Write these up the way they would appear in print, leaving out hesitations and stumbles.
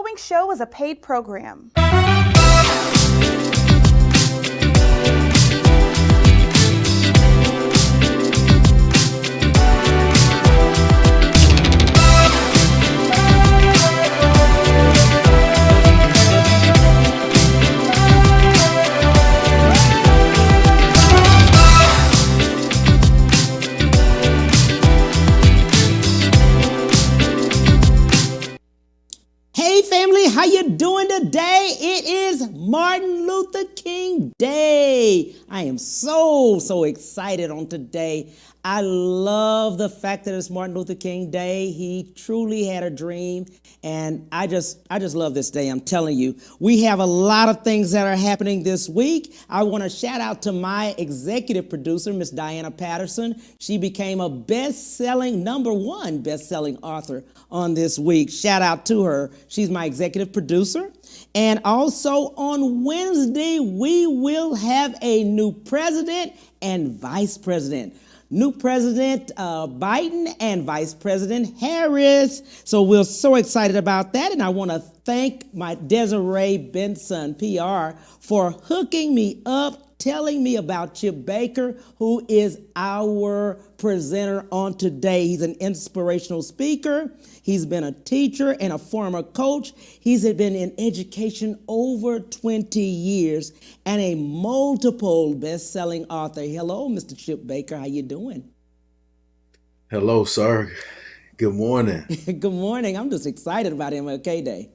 following show is a paid program. Hey family, how you doing today? It is Martin Luther King Day. I am so excited on today. I love the fact that it's Martin Luther King Day. He truly had a dream, and I just love this day. I'm telling you, we have a lot of things that are happening this week. I want to shout out to my executive producer, Miss Diana Patterson. She became a number one best-selling author on this week. Shout out to her. She's my executive producer. And also on Wednesday, we will have a new president and vice president. New President Biden and Vice President Harris. So we're so excited about that. And I want to thank my Desiree Benson, PR, for hooking me up, telling me about Chip Baker, who is our presenter on today. He's an inspirational speaker. He's been a teacher and a former coach. He's been in education over 20 years and a multiple best-selling author. Hello, Mr. Chip Baker. How you doing? Hello, sir. Good morning. Good morning. I'm just excited about MLK Day.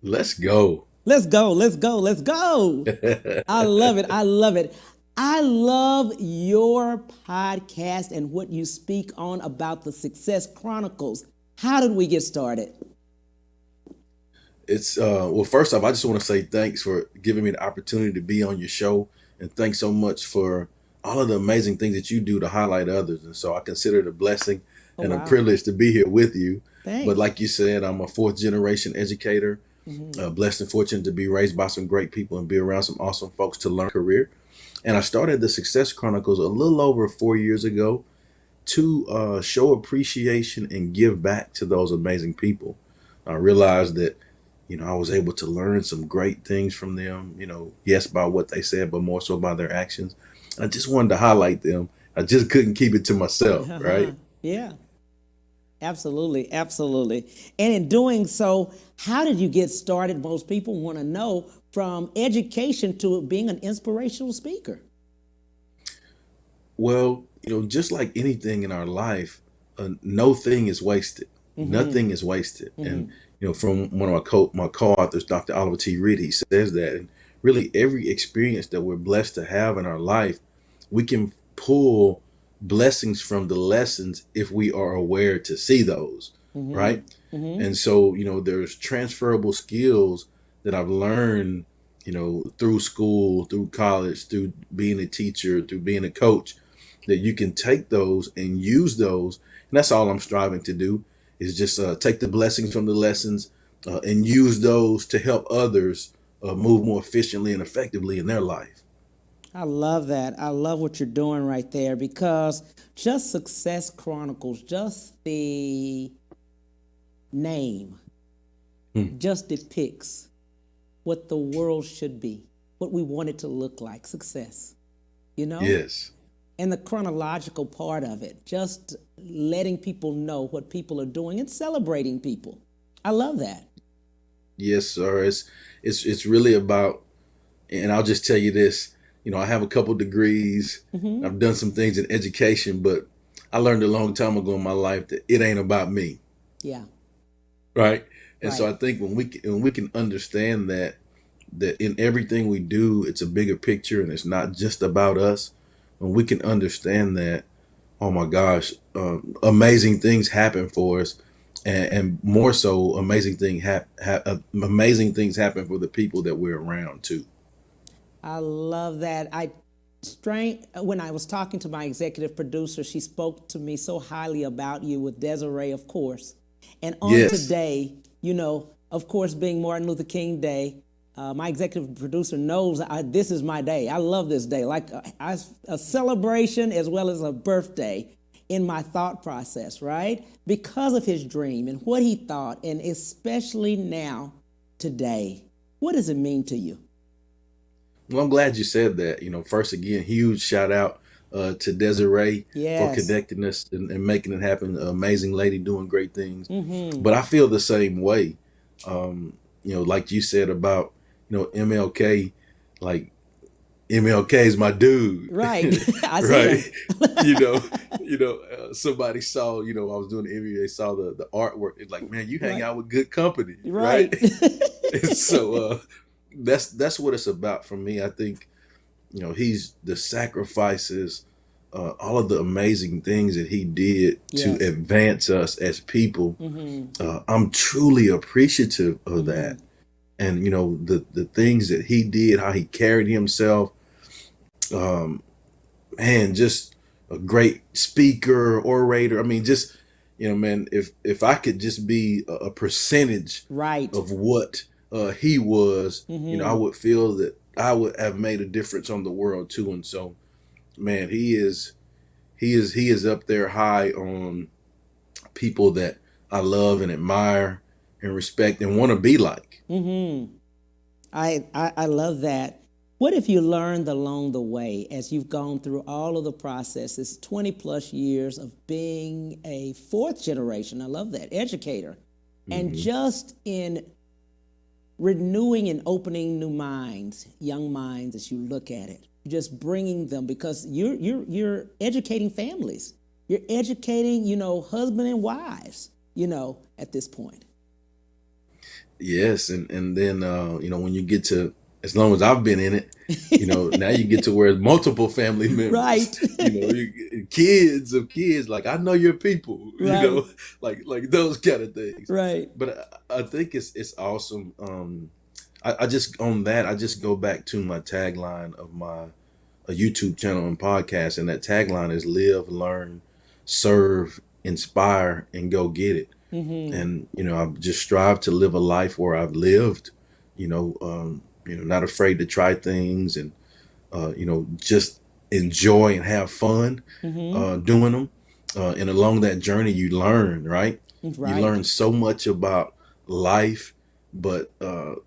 Let's go. Let's go. Let's go. Let's go. I love it. I love it. I love your podcast and what you speak on about the Success Chronicles. How did we get started? It's well, first off, I just want to say thanks for giving me the opportunity to be on your show, and thanks so much for all of the amazing things that you do to highlight others. And so I consider it a blessing and a privilege to be here with you. Thanks. But like you said, I'm a fourth generation educator, blessed and fortunate to be raised by some great people and be around some awesome folks to learn a career. And I started the Success Chronicles a little over 4 years ago to show appreciation and give back to those amazing people. I realized that, I was able to learn some great things from them, yes, by what they said, but more so by their actions. I just wanted to highlight them. I just couldn't keep it to myself, right? Yeah, absolutely. Absolutely. And in doing so, how did you get started? Most people want to know, from education to being an inspirational speaker. Well, just like anything in our life, no thing is wasted. Nothing is wasted. And, from one of my co-authors, Dr. Oliver T. Reed, he says that. And really every experience that we're blessed to have in our life, we can pull blessings from the lessons if we are aware to see those, right? And so, there's transferable skills that I've learned, through school, through college, through being a teacher, through being a coach, that you can take those and use those. And that's all I'm striving to do, is just take the blessings from the lessons and use those to help others move more efficiently and effectively in their life. I love that. I love what you're doing right there, because just Success Chronicles, just the name, just depicts what the world should be, what we want it to look like, success, Yes. And the chronological part of it, just letting people know what people are doing and celebrating people. I love that. Yes, sir. It's really about, and I'll just tell you this, I have a couple degrees. I've done some things in education, but I learned a long time ago in my life that it ain't about me. Yeah. Right. And so I think when we can understand that in everything we do, it's a bigger picture and it's not just about us. When we can understand that, oh my gosh, amazing things happen for us, and more so, amazing things happen for the people that we're around too. I love that. When I was talking to my executive producer, she spoke to me so highly about you, with Desiree, of course. And on today, of course, being Martin Luther King Day, my executive producer knows this is my day. I love this day, like a celebration as well as a birthday. in my thought process, right? Because of his dream and what he thought, and especially now, today. What does it mean to you? Well, I'm glad you said that. First again, huge shout out to Desiree for Yes. connecting us and making it happen. Amazing lady doing great things. Mm-hmm. But I feel the same way. Like you said about, MLK, like MLK is my dude. Right. I see Right. him. Somebody saw, I was doing the interview, they saw the artwork. It's like, man, you hang Right. out with good company, right? Right. And so that's what it's about for me. I think, he's the sacrifices, all of the amazing things that he did to Yes. advance us as people. Mm-hmm. I'm truly appreciative of Mm-hmm. that. And, the things that he did, how he carried himself, um, man, just a great speaker, orator. I mean, just, man, if I could just be a percentage Right. of what he was, I Mm-hmm. would feel that I would have made a difference on the world too. And so, man, he is up there high on people that I love and admire and respect and want to be like. Mm-hmm. I love that. What have you learned along the way as you've gone through all of the processes, 20 plus years of being a fourth generation, I love that, educator, and just in renewing and opening new minds, young minds as you look at it, just bringing them, because you're educating families. You're educating, husband and wives, at this point. Yes, and then when you get to, as long as I've been in it, now you get to where multiple family members, Right. Kids of kids, like I know your people, Right. like those kind of things. Right. But I think it's awesome. I just on that I just go back to my tagline of my a YouTube channel and podcast, and that tagline is live, learn, serve, inspire, and go get it. Mm-hmm. And I've just strive to live a life where I've lived, not afraid to try things and just enjoy and have fun Mm-hmm. doing them. And along that journey, you learn, right? You Right. learn so much about life, but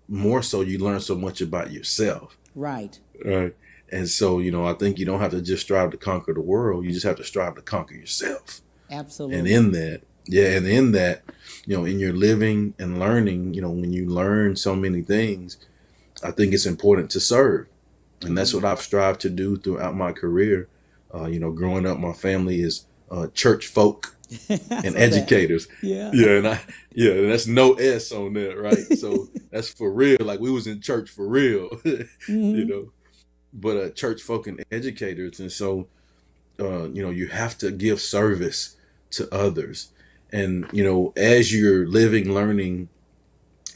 more so, you learn so much about yourself. Right. Right. And so, I think you don't have to just strive to conquer the world. You just have to strive to conquer yourself. And Absolutely. in that, yeah, and in that, in your living and learning, when you learn so many things, I think it's important to serve. And that's what I've strived to do throughout my career. Growing up, my family is church folk I and saw that. educators. Yeah. Yeah, and that's no S on that, right? So that's for real. Like we was in church for real, Mm-hmm. But church folk and educators, and so you have to give service to others. And, as you're living, learning,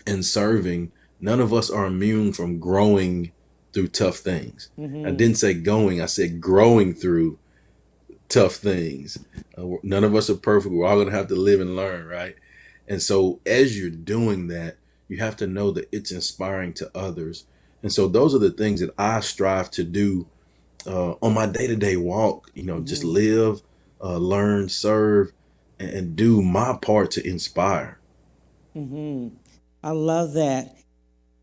and serving, none of us are immune from growing through tough things. I Mm-hmm. didn't say going, I said growing through tough things. None of us are perfect. We're all going to have to live and learn, right? And so, as you're doing that, you have to know that it's inspiring to others. And so, those are the things that I strive to do on my day-to-day walk, just Mm-hmm. live, learn, serve, and do my part to inspire. Mm-hmm. I love that.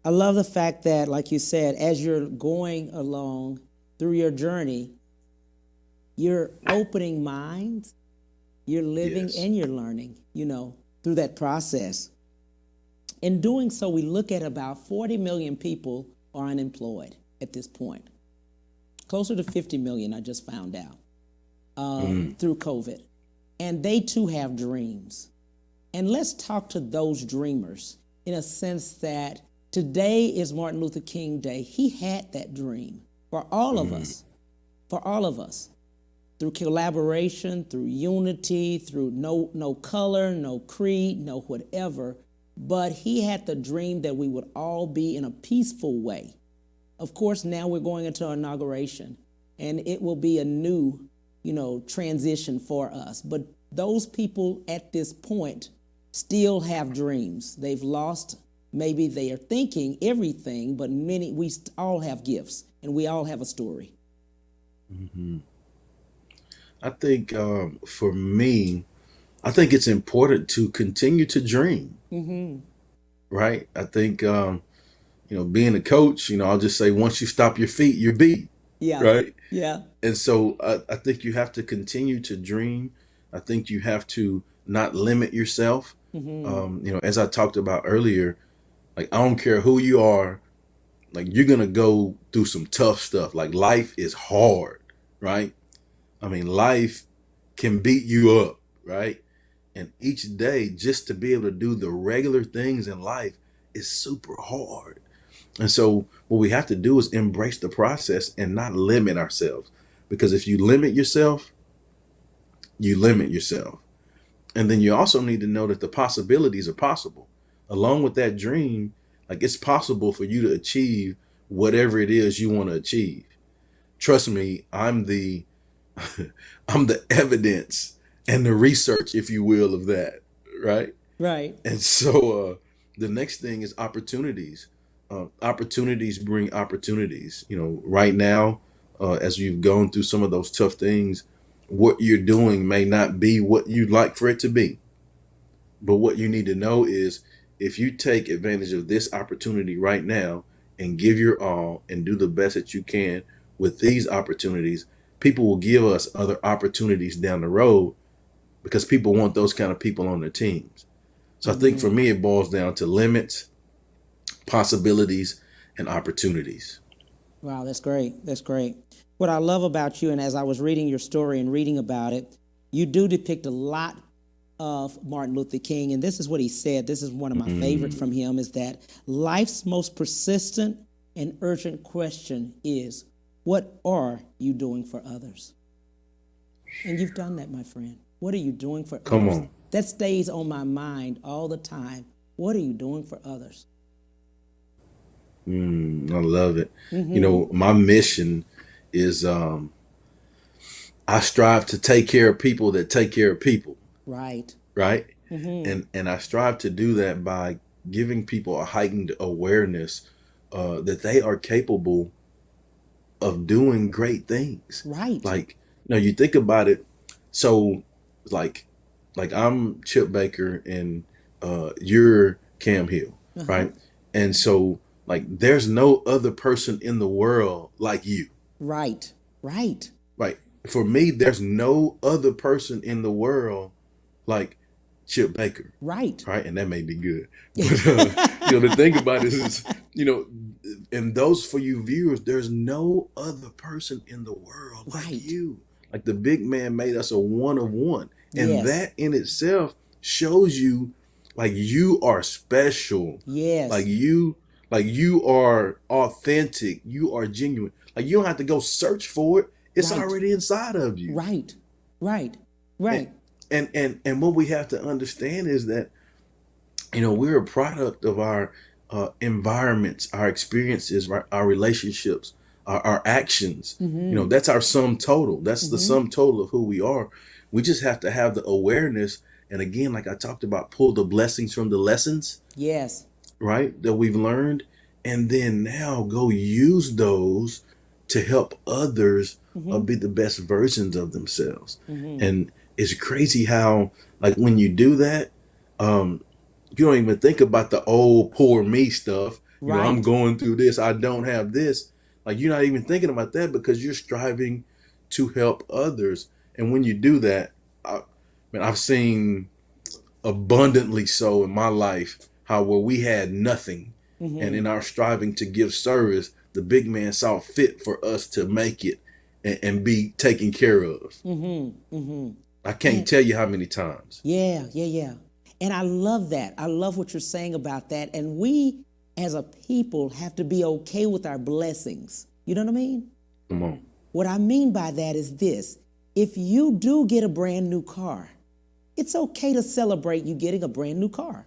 I love the fact that, like you said, as you're going along through your journey, you're opening minds, you're living Yes. and you're learning, through that process. In doing so, we look at about 40 million people are unemployed at this point. Closer to 50 million, I just found out, through COVID. And they too have dreams. And let's talk to those dreamers in a sense that today is Martin Luther King Day. He had that dream for all of us, through collaboration, through unity, through no color, no creed, no whatever. But he had the dream that we would all be in a peaceful way. Of course, now we're going into our inauguration, and it will be a new, transition for us. But those people at this point still have dreams. They've lost, maybe they are thinking everything, but we all have gifts, and we all have a story. I think for me, I think it's important to continue to dream, Mm-hmm. right? I think being a coach, I'll just say once you stop your feet, you're beat, Yeah. right? Yeah. And so I think you have to continue to dream. I think you have to not limit yourself. Mm-hmm. As I talked about earlier, like I don't care who you are, like you're gonna go through some tough stuff. Like life is hard, right? I mean, life can beat you up, right? And each day, just to be able to do the regular things in life is super hard. And so, what we have to do is embrace the process and not limit ourselves. Because if you limit yourself, you limit yourself. And then you also need to know that the possibilities are possible. Along with that dream, like it's possible for you to achieve whatever it is you want to achieve. Trust me, I'm the I'm the evidence and the research, if you will, of that, right? Right. And so the next thing is opportunities. Opportunities bring opportunities. Right now, as you've gone through some of those tough things, what you're doing may not be what you'd like for it to be. But what you need to know is if you take advantage of this opportunity right now and give your all and do the best that you can with these opportunities, people will give us other opportunities down the road because people want those kind of people on their teams. So I think for Mm-hmm. me, it boils down to limits, possibilities, and opportunities. Wow, that's great. That's great. What I love about you, and as I was reading your story and reading about it, you do depict a lot of Martin Luther King. And this is what he said. This is one of my favorite Mm, from him is that life's most persistent and urgent question is, what are you doing for others? And you've done that, my friend. What are you doing for come others? on. That stays on my mind all the time. What are you doing for others? I love it. Mm-hmm. My mission is I strive to take care of people that take care of people, Right. right? Mm-hmm. And I strive to do that by giving people a heightened awareness that they are capable of doing great things. Right. Like, you think about it. So, like, I'm Chip Baker and you're Cam Hill, Uh-huh. right? And so, like, there's no other person in the world like you, Right. Right. right? For me, there's no other person in the world like Chip Baker, Right. right? And that may be good, but the thing about it is, you know, and those for you viewers, there's no other person in the world like Right. you. Like the big man made us a one of one, and Yes. that in itself shows you, like you are special, like Yes. you are authentic, you are genuine. Like you don't have to go search for it; it's Right. already inside of you. Right. Right. And Right. and what we have to understand is that we're a product of our environments, our experiences, our relationships, our actions. Mm-hmm. That's our sum total. That's the Mm-hmm. sum total of who we are. We just have to have the awareness. And again, like I talked about, pull the blessings from the lessons, Yes. right, that we've learned. And then now go use those to help others Mm-hmm. be the best versions of themselves. Mm-hmm. And it's crazy how, like, when you do that, um, you don't even think about the old poor me stuff. I'm Right. going through this. I don't have this. Like you're not even thinking about that because you're striving to help others. And when you do that, I've seen abundantly so in my life how where we had nothing, and Mm-hmm. in our striving to give service, the big man saw fit for us to make it and be taken care of. Mm-hmm. Mm-hmm. I can't And tell you how many times. yeah, yeah, yeah. And I love that. I love what you're saying about that. And we as a people have to be okay with our blessings. You know what I mean? Come on. What I mean by that is this. If you do get a brand new car, it's okay to celebrate you getting a brand new car.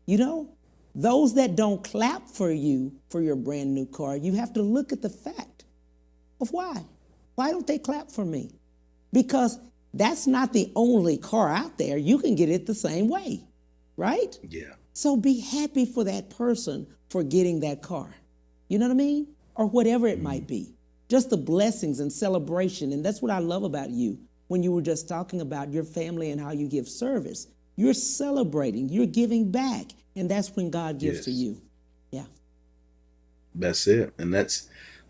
You know, those that don't clap for you for your brand new car, you have to look at the fact of why. Why don't they clap for me? Because that's not the only car out there. You can get it the same way, right? Yeah. So be happy for that person for getting that car. You know what I mean? Or whatever it might be. Just the blessings and celebration. And that's what I love about you. when you were just talking about your family and how you give service. You're celebrating, you're giving back, and that's when God gives to Yes, you. Yeah. that's it. And I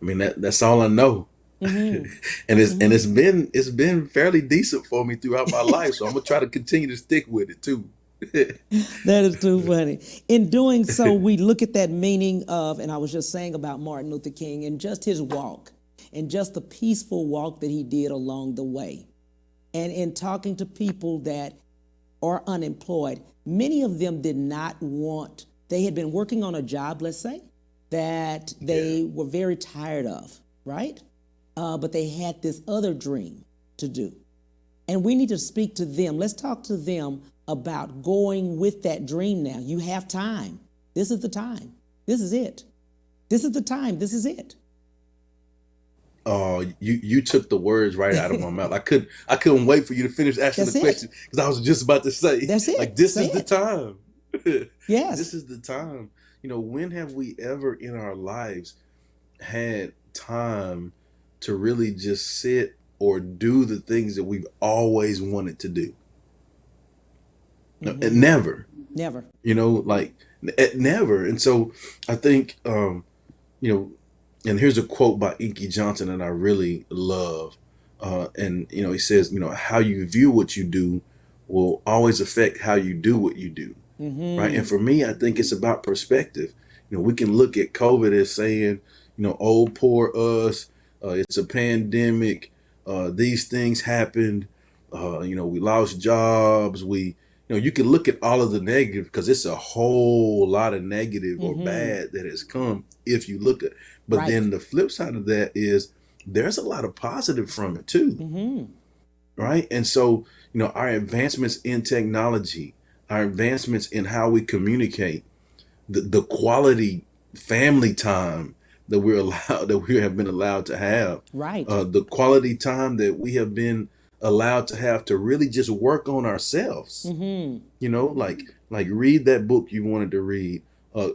mean, that's all I know. Mm-hmm. And Mm-hmm. it's been fairly decent for me throughout my life. So I'm gonna try to continue to stick with it too. That is too funny. In doing so, we look at that meaning of, and I was just saying about Martin Luther King and just his walk and just the peaceful walk that he did along the way. And in talking to people that are unemployed, many of them did not want, they had been working on a job, let's say, that Yeah. they were very tired of, right? But they had this other dream to do. And we need to speak to them. Let's talk to them about going with that dream now. You have time. This is the time. This is it. This is the time. This is it. Oh, you took the words right out of my mouth. I couldn't wait for you to finish asking the That's it. question because I was just about to say, That's like, it. this Say is the it. time. Yes. This is the time. When have we ever in our lives had time to really just sit or do the things that we've always wanted to do? No, Mm-hmm. never. Never. Like never. And so I think you know, and here's a quote by Inky Johnson that I really love. And he says, how you view what you do will always affect how you do what you do. Right. And Mm-hmm. for me, I think it's about perspective. We can look at COVID as saying, oh, poor us, it's a pandemic, these things happened, we lost jobs, you can look at all of the negative because it's a whole lot of negative or Mm-hmm. bad that has come if you look at. But Right. then the flip side of that is there's a lot of positive from it too, Mm-hmm. right? And so, our advancements in technology, our advancements in how we communicate, the quality family time that we're allowed that we have been allowed to have, Right. the quality time that we have been allowed to have to really just work on ourselves. Mm-hmm. Like read that book you wanted to read,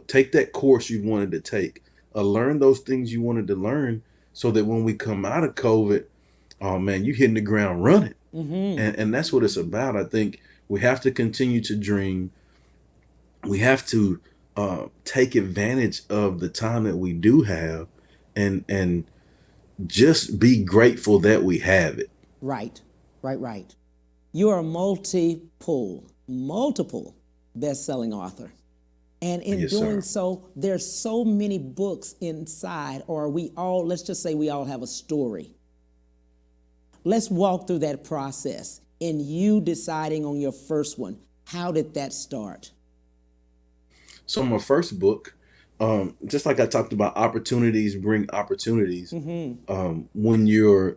take that course you wanted to take, learn those things you wanted to learn, so that when we come out of COVID, oh man, you hitting the ground running. Mm-hmm. And that's what it's about. I think we have to continue to dream. We have to take advantage of the time that we do have, and just be grateful that we have it. Right. Right. Right. You are a multiple best-selling author. And in Yes, doing sir. so, there's so many books inside, or we all, let's just say we all have a story. Let's walk through that process in you deciding on your first one. How did that start? So my first book, just like I talked about, opportunities bring opportunities. Mm-hmm. When you're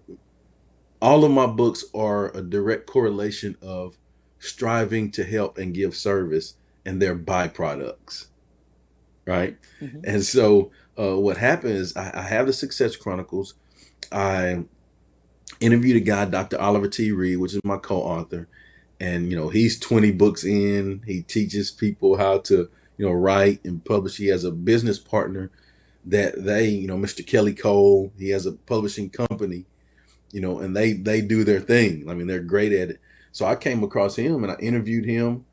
All of my books are a direct correlation of striving to help and give service and their byproducts, right? Mm-hmm. And so what happened is I have the Success Chronicles. I interviewed a guy, Dr. Oliver T. Reed, which is my co-author, and he's 20 books in. He teaches people how to write and publish. He has a business partner that Mr. Kelly Cole. He has a publishing company, and they do their thing. I mean, they're great at it. So I came across him and I interviewed him.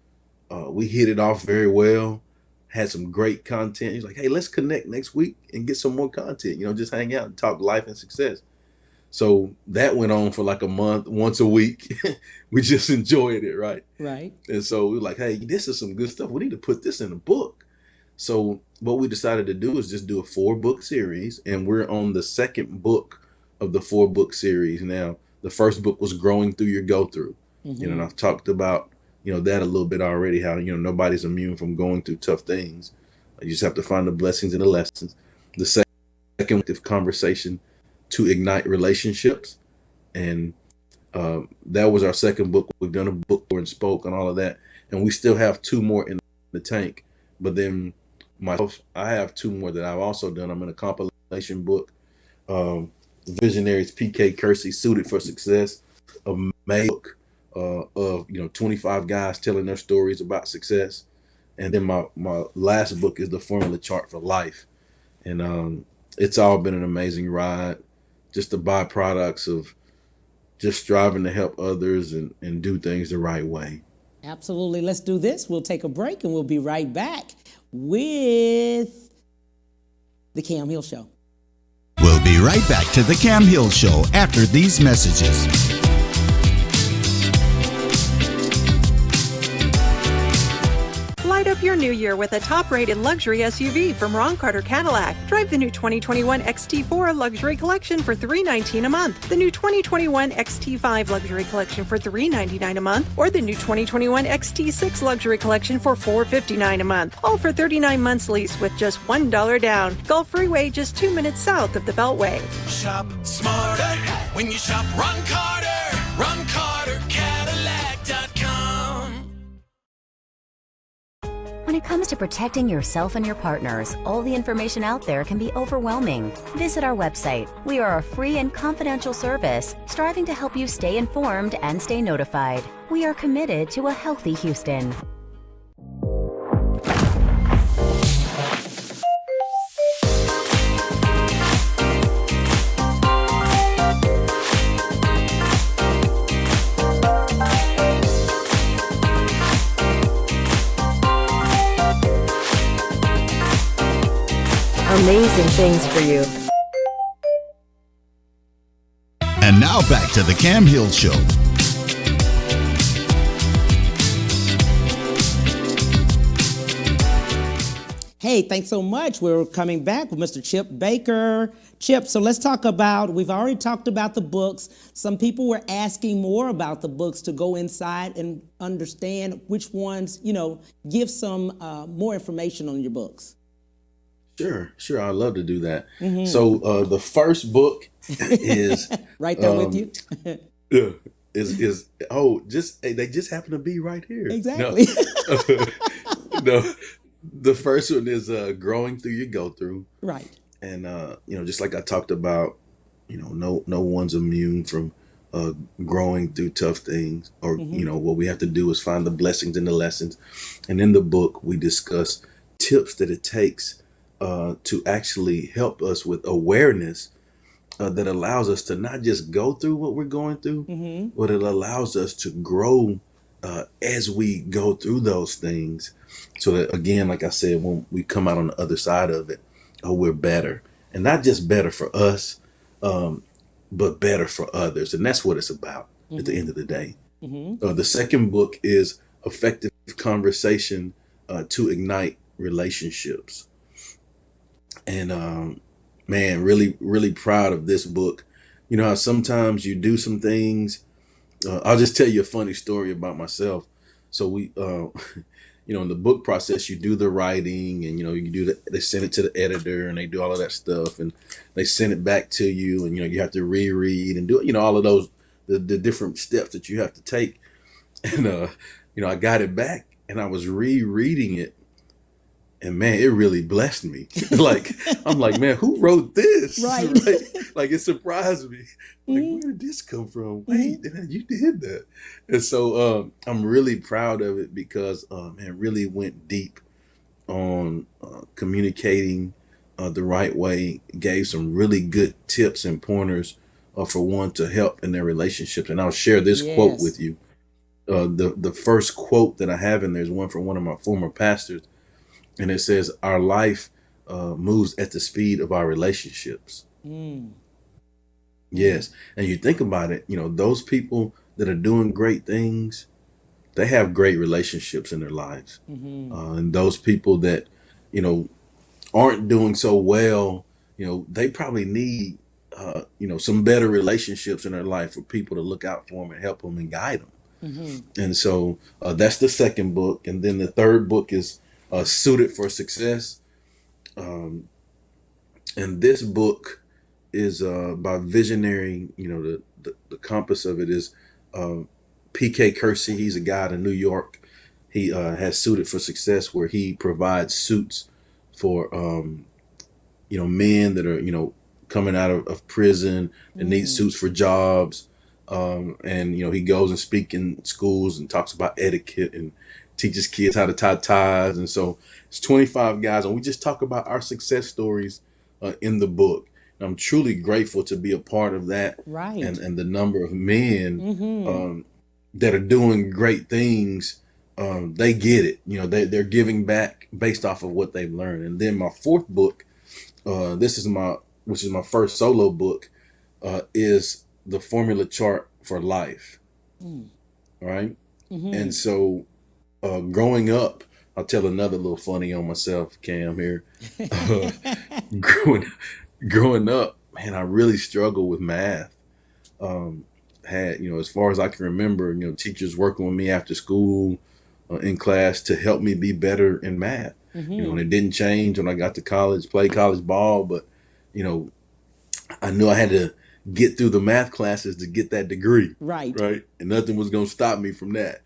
We hit it off very well. Had some great content. He's like, "Hey, let's connect next week and get some more content. Just hang out and talk life and success." So that went on for like a month, once a week. We just enjoyed it, right? Right. And so we were like, "Hey, this is some good stuff. We need to put this in a book." So what we decided to do is just do a 4-book series, and we're on the second book of the 4-book series now. The first book was Growing Through Your Go Through. And Mm-hmm. I've talked about that a little bit already. How nobody's immune from going through tough things. You just have to find the blessings and the lessons. The second conversation to ignite relationships, and that was our second book. We've done a book tour and spoke and all of that, and we still have 2 more in the tank. But then myself, I have 2 more that I've also done. I'm in a compilation book, Visionaries PK Kersey, Suited for Success, a book of 25 guys telling their stories about success. And then my last book is The Formula Chart for Life. And it's all been an amazing ride. Just the byproducts of just striving to help others and do things the right way. Absolutely. Let's do this. We'll take a break and we'll be right back with The Cam Hill Show. We'll be right back to The Cam Hill Show after these messages. Light up your new year with a top-rated luxury SUV from Ron Carter Cadillac. Drive the new 2021 XT4 Luxury Collection for $319 a month, the new 2021 XT5 Luxury Collection for $399 a month, or the new 2021 XT6 Luxury Collection for $459 a month. All for 39 months lease with just $1 down. Gulf Freeway, just 2 minutes south of the Beltway. Shop smarter when you shop Ron Carter. RonCarterCadillac.com. When it comes to protecting yourself and your partners, all the information out there can be overwhelming. Visit our website. We are a free and confidential service striving to help you stay informed and stay notified. We are committed to a healthy Houston. Amazing things for you. And now back to The Cam Hill Show. Hey, thanks so much. We're coming back with Mr. Chip Baker. Chip, so let's talk about, we've already talked about the books. Some people were asking more about the books to go inside and understand which ones, give some more information on your books. Sure. I'd love to do that. Mm-hmm. So the first book is right there with you. Yeah, they just happen to be right here. Exactly. No, the first one is growing through your go through. Right. And just like I talked about, no one's immune from growing through tough things, or what we have to do is find the blessings in the lessons. And in the book, we discuss tips that it takes to actually help us with awareness that allows us to not just go through what we're going through, but it allows us to grow as we go through those things. So that, again, like I said, when we come out on the other side of it, we're better. And not just better for us, but better for others. And that's what it's about at the end of the day. The second book is Effective Conversation to Ignite Relationships. And man, really, really proud of this book. You know how sometimes you do some things. I'll just tell you a funny story about myself. So we, in the book process, you do the writing, and they send it to the editor, and they do all of that stuff, and they send it back to you, and you have to reread and do all of those the different steps that you have to take. And I got it back, and I was rereading it. And man, it really blessed me. I'm like, man, who wrote this? Right. Like it surprised me. Like, where did this come from? Wait, you did that. And so I'm really proud of it because it really went deep on communicating the right way, gave some really good tips and pointers for one to help in their relationships. And I'll share this quote with you. The first quote that I have in there is one from one of my former pastors. And it says, our life moves at the speed of our relationships. Yes. And you think about it, those people that are doing great things, they have great relationships in their lives. And those people that, aren't doing so well, they probably need, some better relationships in their life for people to look out for them and help them and guide them. And so that's the second book. And then the third book is Suited for Success. And this book is by visionary, the compass of it is P.K. Kersey. He's a guy in New York. He has Suited for Success, where he provides suits for, men that are, coming out of prison and need suits for jobs. And he goes and speaks in schools and talks about etiquette and teaches kids how to tie ties. And so it's 25 guys, and we just talk about our success stories in the book. I'm truly grateful to be a part of that, Right. and the number of men that are doing great things. They get it. They're giving back based off of what they've learned. And then my fourth book, which is my first solo book, is the Formula Chart for Life. Right. And so, growing up, I'll tell another little funny on myself, Cam, here. Uh, growing up, man, I really struggled with math. Had, as far as I can remember, teachers working with me after school, in class to help me be better in math. And it didn't change when I got to college, played college ball, but, I knew I had to get through the math classes to get that degree. Right. Right. And nothing was going to stop me from that.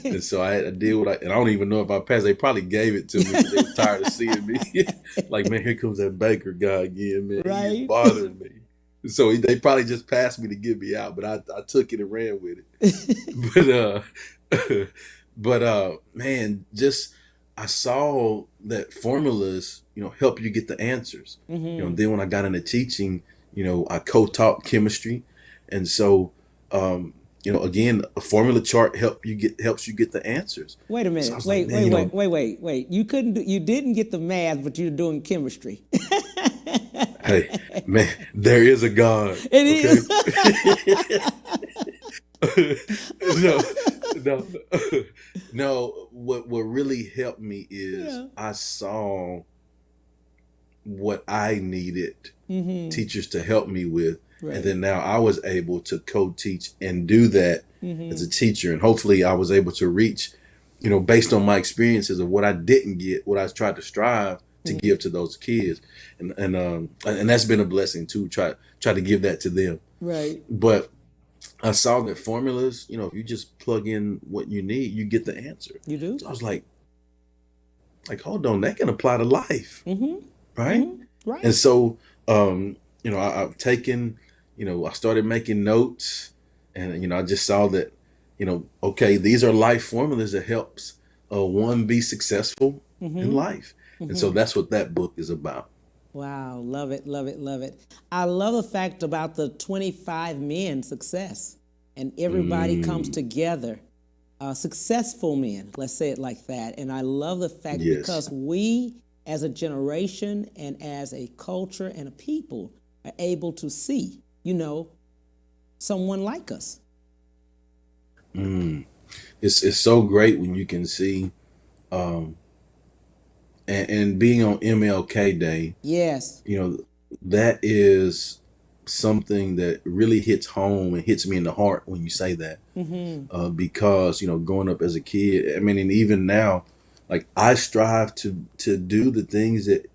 And so I had to deal with it. And I don't even know if I passed. They probably gave it to me because they were tired of seeing me. Like, man, here comes that banker guy again, man. Right. He's bothering me. So they probably just passed me to get me out, but I took it and ran with it. But man, just I saw that formulas, help you get the answers. Then when I got into teaching, I co-taught chemistry, and so again, a formula chart helps you get the ansers. Wait a So I minute. was like, Wait. You didn't get the math, but you're doing chemistry. Hey, man, there is a God. It is. No. What really helped me is I saw what I needed teachers to help me with. Right. And then now I was able to co-teach and do that as a teacher. And hopefully I was able to reach, based on my experiences of what I didn't get, what I tried to strive to give to those kids. And that's been a blessing too, try to give that to them. Right. But I saw that formulas, if you just plug in what you need, you get the answer. You do? So I was like, hold on, that can apply to life. Right? Right. And so, I've taken, I started making notes, and, I just saw that, okay, these are life formulas that helps one be successful in life. And so that's what that book is about. Wow, love it, love it, love it. I love the fact about the 25 men success, and everybody comes together. Successful men, let's say it like that. And I love the fact because we as a generation and as a culture and a people are able to see, someone like us. It's so great when you can see, and being on MLK Day, Yes. that is something that really hits home and hits me in the heart when you say that. Because, growing up as a kid, I mean, and even now, like I strive to do the things that,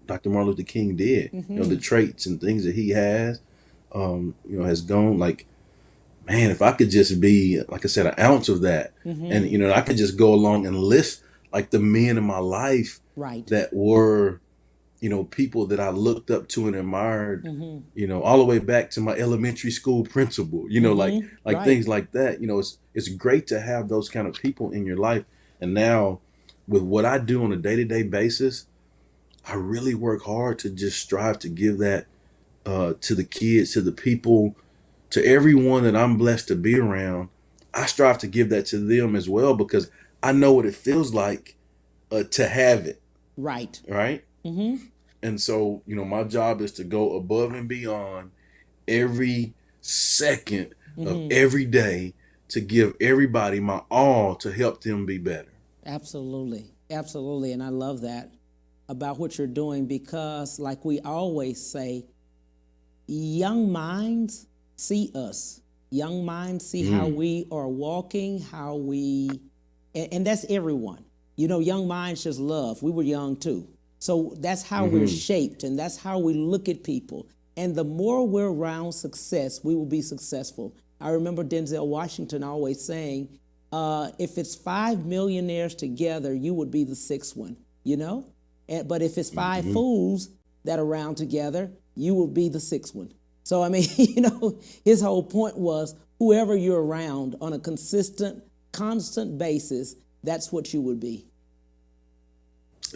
Dr. Martin Luther King did, the traits and things that he has, has gone like, man, if I could just be, like I said, an ounce of that, and, I could just go along and list like the men in my life Right. that were, people that I looked up to and admired, all the way back to my elementary school principal, like Right. things like that. It's great to have those kind of people in your life. And now with what I do on a day-to-day basis, I really work hard to just strive to give that to the kids, to the people, to everyone that I'm blessed to be around. I strive to give that to them as well, because I know what it feels like to have it. Right. Right. And so, my job is to go above and beyond every second of every day to give everybody my all to help them be better. Absolutely. Absolutely. And I love that about what you're doing, because like we always say, young minds see us. Young minds see how we are walking, how we, and that's everyone. Young minds just love. We were young too. So that's how we're shaped, and that's how we look at people. And the more we're around success, we will be successful. I remember Denzel Washington always saying, if it's 5 millionaires together, you would be the sixth one, But if it's 5 fools that are around together, you will be the sixth one. So, I mean, his whole point was whoever you're around on a constant basis, that's what you would be.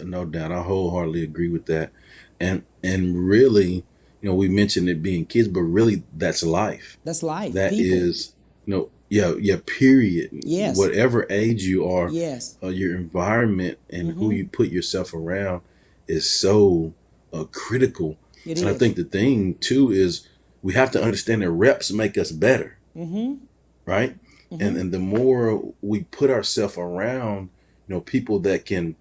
No doubt. I wholeheartedly agree with that. And really, we mentioned it being kids, but really that's life. That's life. That People. is, yeah, period. Yes. Whatever age you are, Yes. your environment and who you put yourself around is so critical. It And I is. think the thing too is we have to understand that reps make us better, right? And the more we put ourselves around, people that can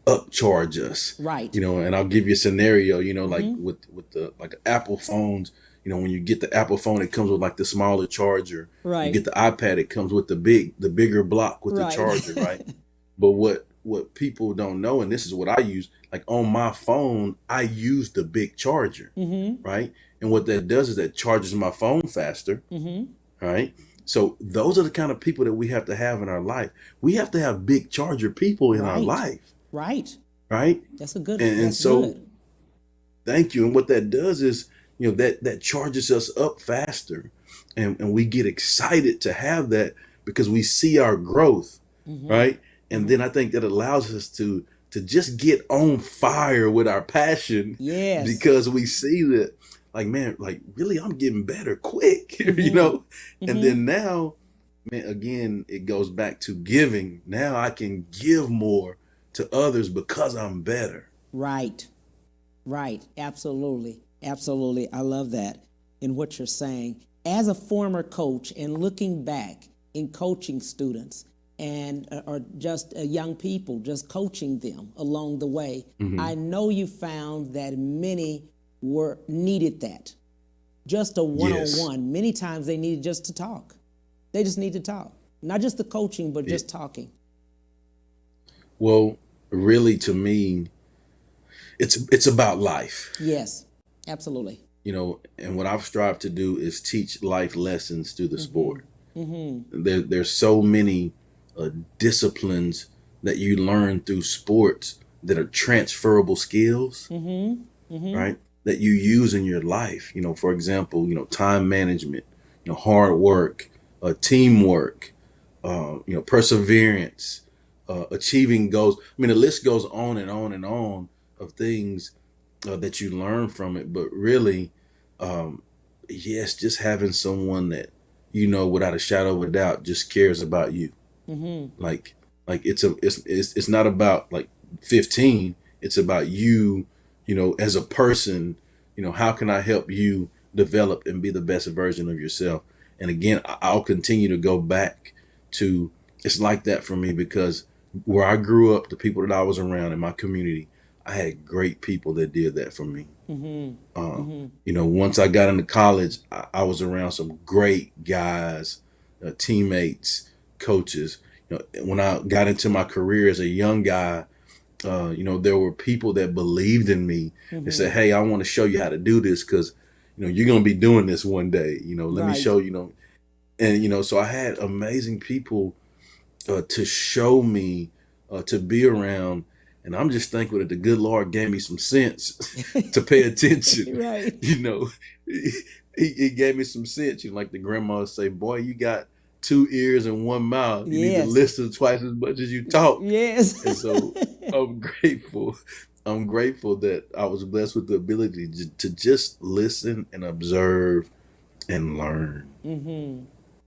upcharge us, Right. and I'll give you a scenario, like with the like Apple phones, when you get the Apple phone, it comes with like the smaller charger. You Right. get the iPad, it comes with the bigger block with the Right. charger, right? But what people don't know, and this is what I use, like on my phone, I use the big charger, right? And what that does is that charges my phone faster, right? So those are the kind of people that we have to have in our life. We have to have big charger people in our Right. life, Right. right? That's a good. And That's so good. thank you. And what that does is, that charges us up faster. And we get excited to have that because we see our growth, right? And then I think that allows us to just get on fire with our passion Yes. because we see that, like, man, like really I'm getting better quick, And then now, man, again, it goes back to giving. Now I can give more to others because I'm better. Right. Right. Absolutely. Absolutely. I love that in what you're saying. As a former coach and looking back in coaching students and or just young people, just coaching them along the way, I know you found that many needed that. Just a one-on-one. Many times they needed just to talk. They just need to talk. Not just the coaching, but just talking. Well, really, to me, it's about life, Yes. Absolutely. and what I've strived to do is teach life lessons through the sport. There's so many disciplines that you learn through sports that are transferable skills, right? That you use in your life. For example, time management, hard work, teamwork, perseverance, achieving goals. I mean, the list goes on and on and on of things that you learn from it. But really, yes, just having someone that without a shadow of a doubt just cares about you. Like it's not about like 15. It's about you, as a person. How can I help you develop and be the best version of yourself? And again, I'll continue to go back to it's like that for me because where I grew up, the people that I was around in my community, I had great people that did that for me. Once I got into college, I was around some great guys, teammates, coaches. When I got into my career as a young guy, there were people that believed in me and said, "Hey, I want to show you how to do this because, you're going to be doing this one day. Let me Right. show you." And so I had amazing people to show me, to be around. And I'm just thankful that the good Lord gave me some sense to pay attention. Right. He gave me some sense. Like the grandma say, "Boy, you got 2 ears and 1 mouth. You need Yes. to listen twice as much as you talk." Yes. And so I'm grateful. I'm grateful that I was blessed with the ability to just listen and observe and learn.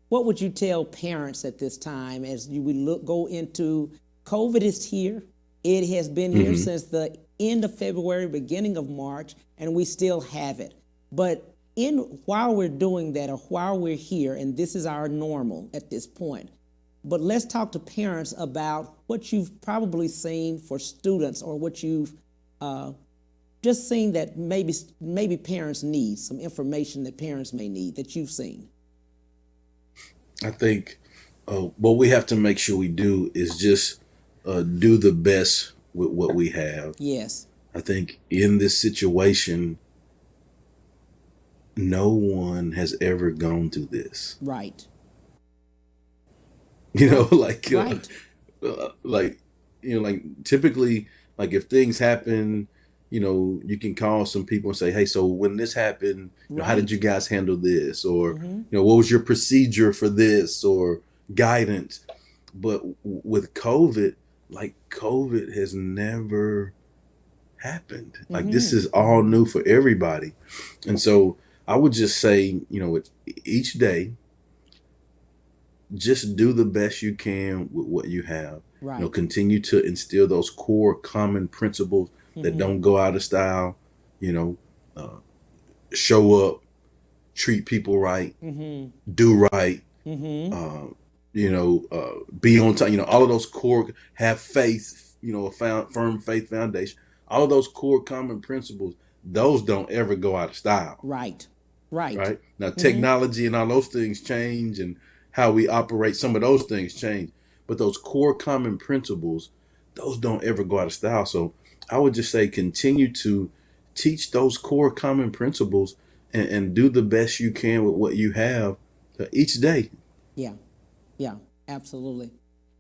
What would you tell parents at this time as you would go into COVID is here? It has been here since the end of February, beginning of March, and we still have it. But while we're doing that or while we're here, and this is our normal at this point, but let's talk to parents about what you've probably seen for students or what you've just seen that maybe parents need, some information that parents may need that you've seen. I think what we have to make sure we do is just do the best with what we have. Yes. I think in this situation, no one has ever gone through this. Right. Like, Right. like typically, like if things happen, you can call some people and say, "Hey, so when this happened, how did you guys handle this?" Or, what was your procedure for this or guidance? But with COVID, like COVID has never happened. Like this is all new for everybody. And so I would just say, each day, just do the best you can with what you have. Right. Continue to instill those core common principles that don't go out of style. Show up, treat people right, do right. Be on time. All of those core, have faith. A firm faith foundation. All of those core common principles, those don't ever go out of style. Right. Right. Now, technology and all those things change, and how we operate, some of those things change. But those core common principles, those don't ever go out of style. So I would just say continue to teach those core common principles and do the best you can with what you have each day. Yeah, absolutely.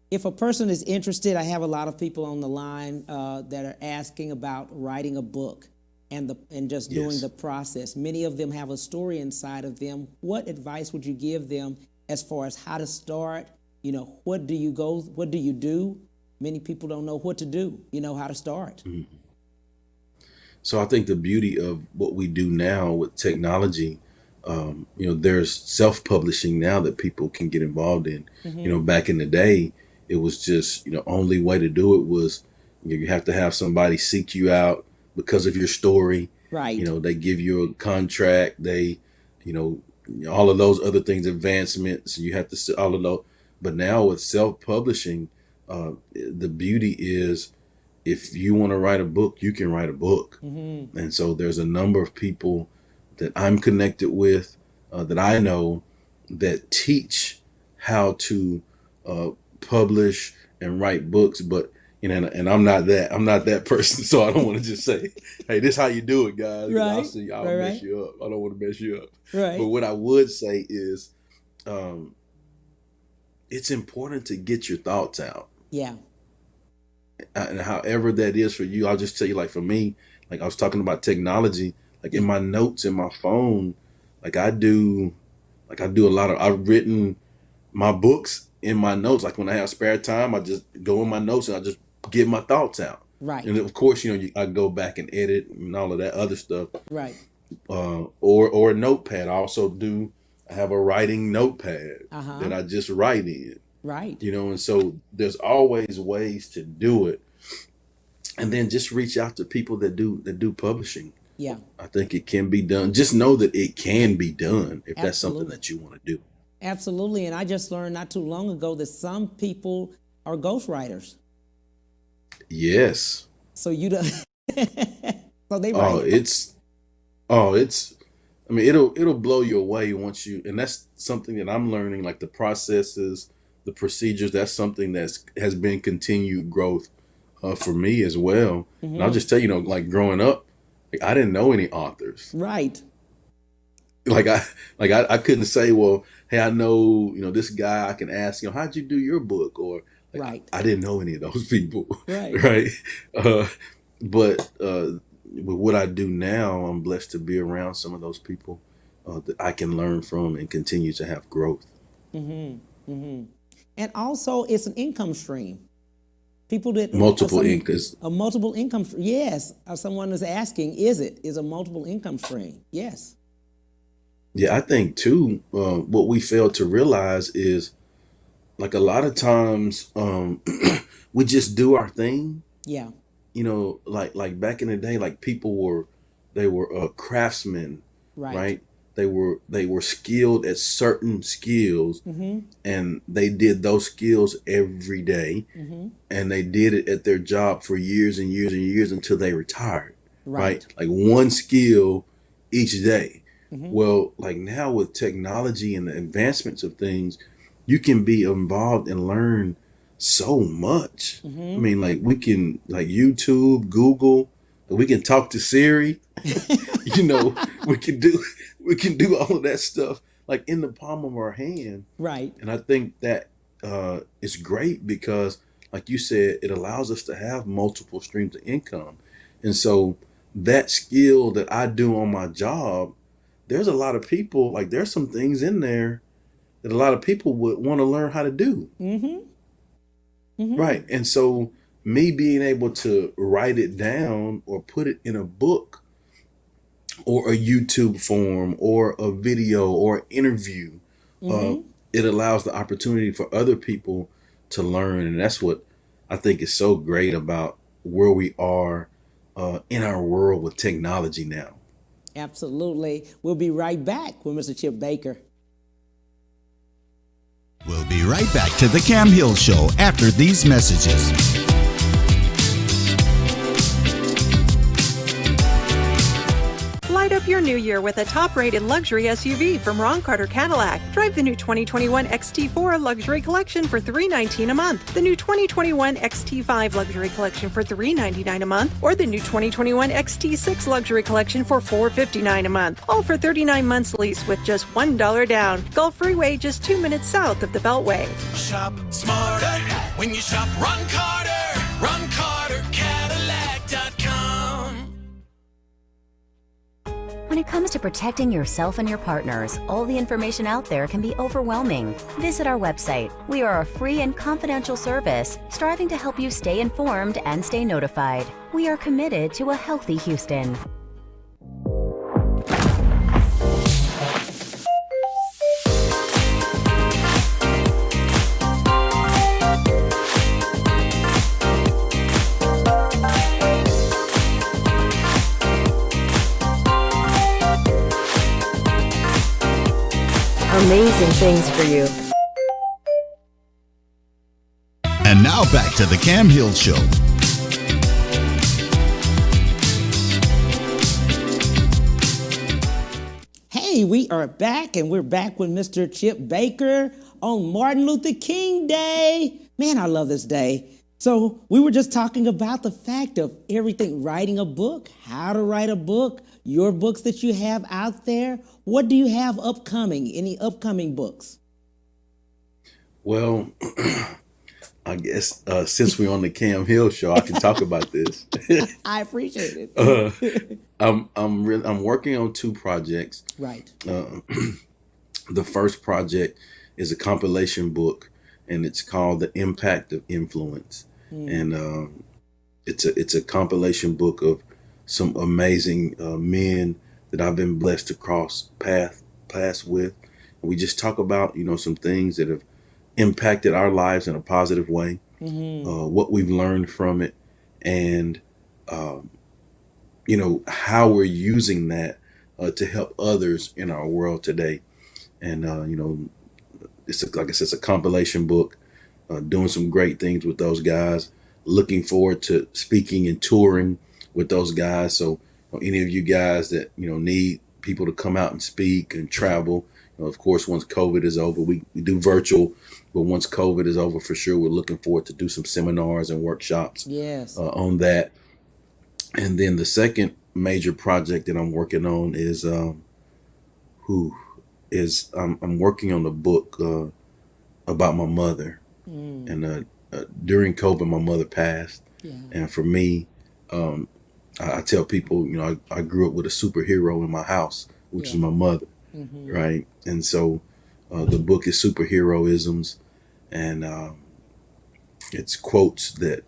If a person is interested, I have a lot of people on the line that are asking about writing a book and just doing Yes. the process. Many of them have a story inside of them. What advice would you give them as far as how to start? What do you do? Many people don't know what to do, how to start. So I think the beauty of what we do now with technology, there's self-publishing now that people can get involved in. Back in the day, it was just, only way to do it was you have to have somebody seek you out because of your story. Right. They give you a contract. They, all of those other things, advancements. You have to all of those. But now with self-publishing, the beauty is, if you want to write a book, you can write a book. And so there's a number of people that I'm connected with, that I know, that teach how to publish and write books. But and I'm not that person, so I don't want to just say, hey, this is how you do it, guys. Right. I'll Right. mess you up. I don't want to mess you up. Right. But what I would say is, it's important to get your thoughts out. Yeah. And however that is for you, I'll just tell you, like for me, like I was talking about technology, like in my notes in my phone, I've written my books in my notes. Like when I have spare time, I just go in my notes and I just get my thoughts out. Right. And of course, I go back and edit and all of that other stuff. Right. Or a notepad. I have a writing notepad that I just write in. Right. And so there's always ways to do it. And then just reach out to people that do publishing. Yeah. I think it can be done. Just know that it can be done if that's something Absolutely. that you want to do. Absolutely. And I just learned not too long ago that some people are ghostwriters. Yes. So you don't. So they write. It'll blow you away and that's something that I'm learning, like the processes, the procedures. That's something has been continued growth for me as well. And I'll just tell you, like growing up, I didn't know any authors. Right. I couldn't say, well, hey, I know, this guy I can ask, how'd you do your book? Or Right. I didn't know any of those people. Right. Right. But with what I do now, I'm blessed to be around some of those people that I can learn from and continue to have growth. And also, it's an income stream. People that Multiple incomes. A multiple income. Yes. Someone is asking, is a multiple income stream? Yes. Yeah, I think too, what we fail to realize is, like, a lot of times we just do our thing. Yeah. Like back in the day, like they were craftsmen, right? They were skilled at certain skills, and they did those skills every day, and they did it at their job for years and years and years until they retired, right? Like one skill each day. Well, like now with technology and the advancements of things, you can be involved and learn so much. I mean, like we can, like YouTube, Google, we can talk to Siri. we can do all of that stuff like in the palm of our hand. Right. And I think that is great because, like you said, it allows us to have multiple streams of income. And so that skill that I do on my job, there's a lot of people, like there's some things in there that a lot of people would want to learn how to do. Right. And so me being able to write it down or put it in a book or a YouTube form or a video or interview, it allows the opportunity for other people to learn. And that's what I think is so great about where we are in our world with technology now. Absolutely. We'll be right back with Mr. Chip Baker. We'll be right back to the Cam Hill Show after these messages. Light up your new year with a top-rated luxury SUV from Ron Carter Cadillac. Drive the new 2021 XT4 Luxury Collection for $319 a month, the new 2021 XT5 Luxury Collection for $399 a month, or the new 2021 XT6 Luxury Collection for $459 a month. All for 39 months lease with just $1 down. Gulf Freeway, just 2 minutes south of the Beltway. Shop smarter when you shop Ron Carter. RonCarterCadillac.com. When it comes to protecting yourself and your partners, all the information out there can be overwhelming. Visit our website. We are a free and confidential service striving to help you stay informed and stay notified. We are committed to a healthy Houston. Amazing things for you. And now back to the Cam Hill Show. Hey, we are back, and we're back with Mr. Chip Baker on Martin Luther King Day. Man, I love this day. So we were just talking about the fact of everything, writing a book, how to write a book, your books that you have out there. What do you have upcoming? Any upcoming books? Well, I guess since we're on the Cam Hill Show, I can talk about this. I appreciate it. I'm working on two projects. Right. The first project is a compilation book, and it's called The Impact of Influence. And it's a compilation book of some amazing men that I've been blessed to cross paths with. And we just talk about, some things that have impacted our lives in a positive way, what we've learned from it, and, how we're using that to help others in our world today. And, like I said, it's a compilation book, doing some great things with those guys, looking forward to speaking and touring with those guys. So any of you guys that, need people to come out and speak and travel, of course, once COVID is over, we do virtual, but once COVID is over, for sure, we're looking forward to do some seminars and workshops on that. And then the second major project that I'm working on is, I'm working on a book about my mother. And during COVID, my mother passed. And for me, I tell people, I grew up with a superhero in my house, which is my mother, right? And so the book is Superheroisms, and it's quotes that,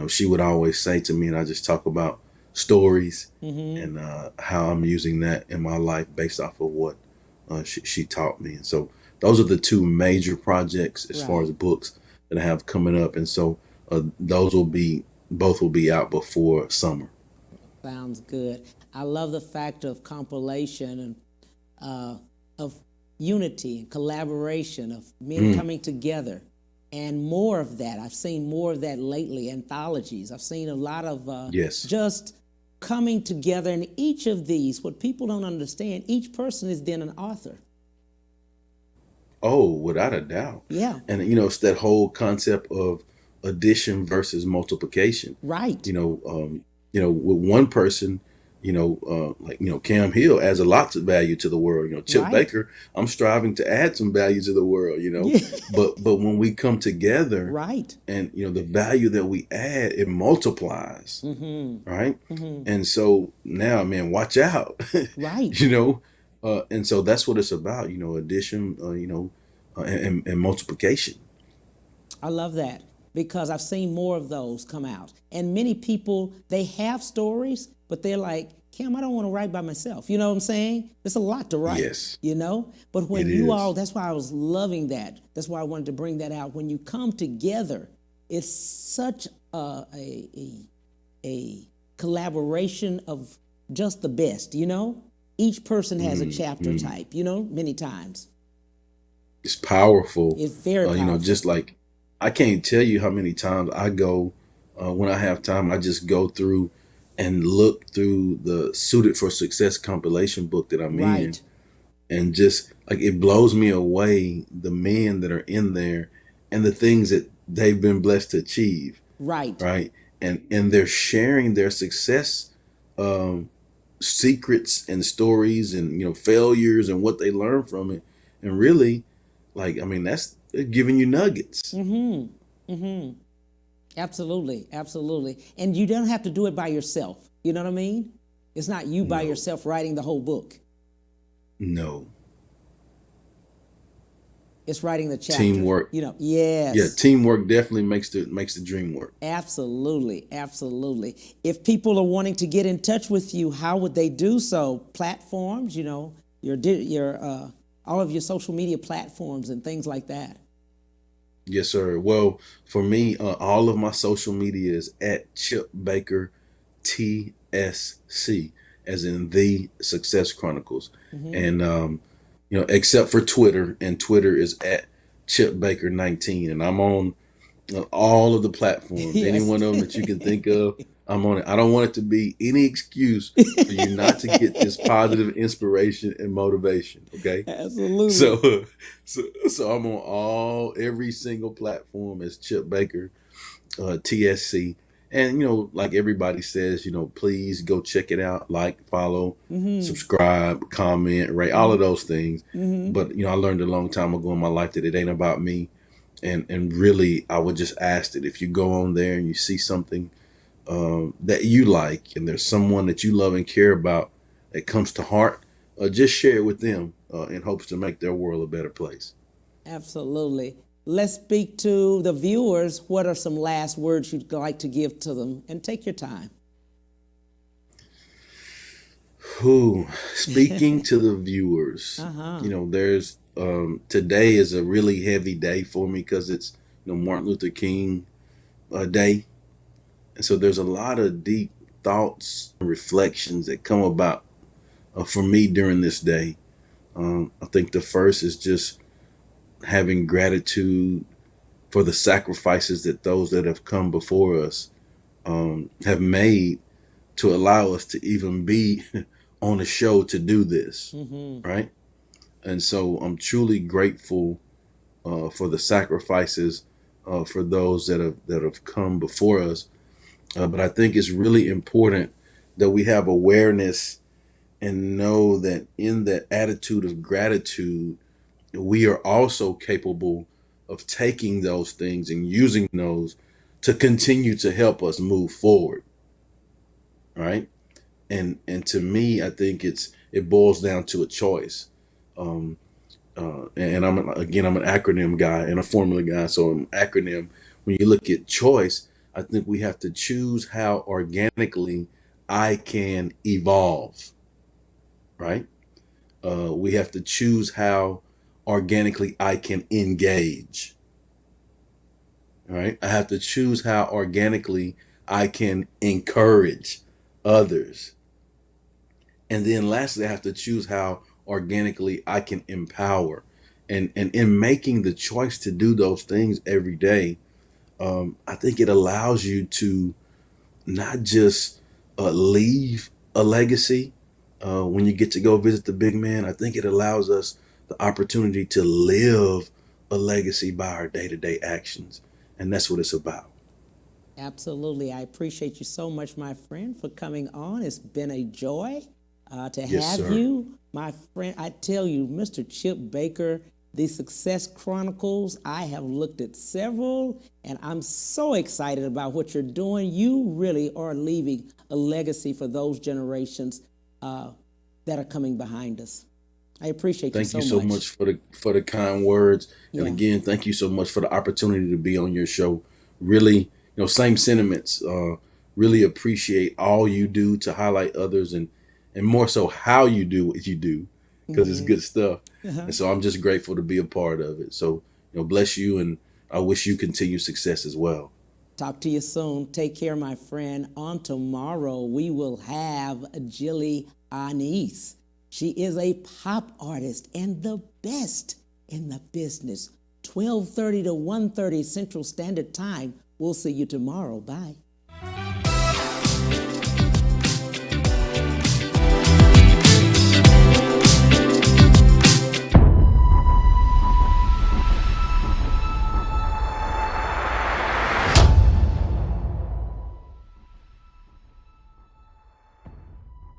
she would always say to me, and I just talk about stories and how I'm using that in my life based off of what she taught me. And so those are the two major projects as far as books that I have coming up. And so both will be out before summer. Sounds good. I love the fact of compilation and of unity and collaboration, of men coming together, and more of that. I've seen more of that lately, anthologies. I've seen a lot of just coming together. And each of these, what people don't understand, each person is then an author. Oh, without a doubt. Yeah. And, it's that whole concept of addition versus multiplication. Right. With one person, Cam Hill adds a lot of value to the world. Chip Baker, I'm striving to add some value to the world, but when we come together, and, the value that we add, it multiplies, right? And so now, man, watch out, and so that's what it's about, addition, and multiplication. I love that. because I've seen more of those come out. And many people, they have stories, but they're like, Cam, I don't want to write by myself. You know what I'm saying? It's a lot to write, Yes. you know? But when It you is. all, that's why I was loving that. That's why I wanted to bring that out. When you come together, it's such a collaboration of just the best, you know? Each person has a chapter type, you know, many times. It's powerful. It's very You know, powerful. just like I can't tell you how many times I go when I have time. I just go through and look through the Suited for Success compilation book that I'm in, Right. and just like it blows me away the men that are in there and the things that they've been blessed to achieve, Right. right? And they're sharing their success um, secrets and stories and failures and what they learned from it, and really, like, I mean, that's they're giving you nuggets. Absolutely. Absolutely. And you don't have to do it by yourself. You know what I mean? It's not you by No. yourself writing the whole book. No. It's writing the chapter. Teamwork. You know, yes. Yeah, teamwork definitely makes the dream work. Absolutely, absolutely. If people are wanting to get in touch with you, how would they do so? Platforms, you know, your all of your social media platforms and things like that. Yes, sir. Well, for me, all of my social media is at Chip Baker TSC, as in the Success Chronicles, and except for Twitter, and Twitter is at Chip Baker 19, and I'm on all of the platforms, Yes. any one of them that you can think of. I'm on it. I don't want it to be any excuse for you not to get this positive inspiration and motivation. Okay. Absolutely. So I'm on every single platform as Chip Baker, TSC. And, like everybody says, please go check it out, like, follow, subscribe, comment, rate, all of those things. But, I learned a long time ago in my life that it ain't about me. And really, I would just ask that if you go on there and you see something that you like, and there's someone that you love and care about that comes to heart, just share it with them in hopes to make their world a better place. Absolutely. Let's speak to the viewers. What are some last words you'd like to give to them? And take your time. Speaking to the viewers, there's today is a really heavy day for me because it's Martin Luther King Day. And so there's a lot of deep thoughts and reflections that come about for me during this day. I think the first is just having gratitude for the sacrifices that those that have come before us have made to allow us to even be on a show to do this, right? And so I'm truly grateful for the sacrifices for those that have come before us. But I think it's really important that we have awareness and know that in that attitude of gratitude, we are also capable of taking those things and using those to continue to help us move forward. Right. And to me, I think it boils down to a choice. And I'm an acronym guy and a formula guy. So an acronym, when you look at choice, I think we have to choose how organically I can evolve, right? We have to choose how organically I can engage, right? I have to choose how organically I can encourage others. And then lastly, I have to choose how organically I can empower. And in making the choice to do those things every day, I think it allows you to not just leave a legacy when you get to go visit the big man. I think it allows us the opportunity to live a legacy by our day-to-day actions. And that's what it's about. Absolutely. I appreciate you so much, my friend, for coming on. It's been a joy to Yes, have sir. you. My friend, I tell you, Mr. Chip Baker, the Success Chronicles, I have looked at several, and I'm so excited about what you're doing. You really are leaving a legacy for those generations that are coming behind us. I appreciate Thank you you so so much. much for the kind words. And Yeah. again, thank you so much for the opportunity to be on your show really, same sentiments. Really appreciate all you do to highlight others, and more so how you do what you do, because it's good stuff. And so I'm just grateful to be a part of it. So, bless you, and I wish you continued success as well. Talk to you soon. Take care, my friend. On tomorrow, we will have Jilly Anise. She is a pop artist and the best in the business. 12:30 to 1:30 Central Standard Time. We'll see you tomorrow. Bye.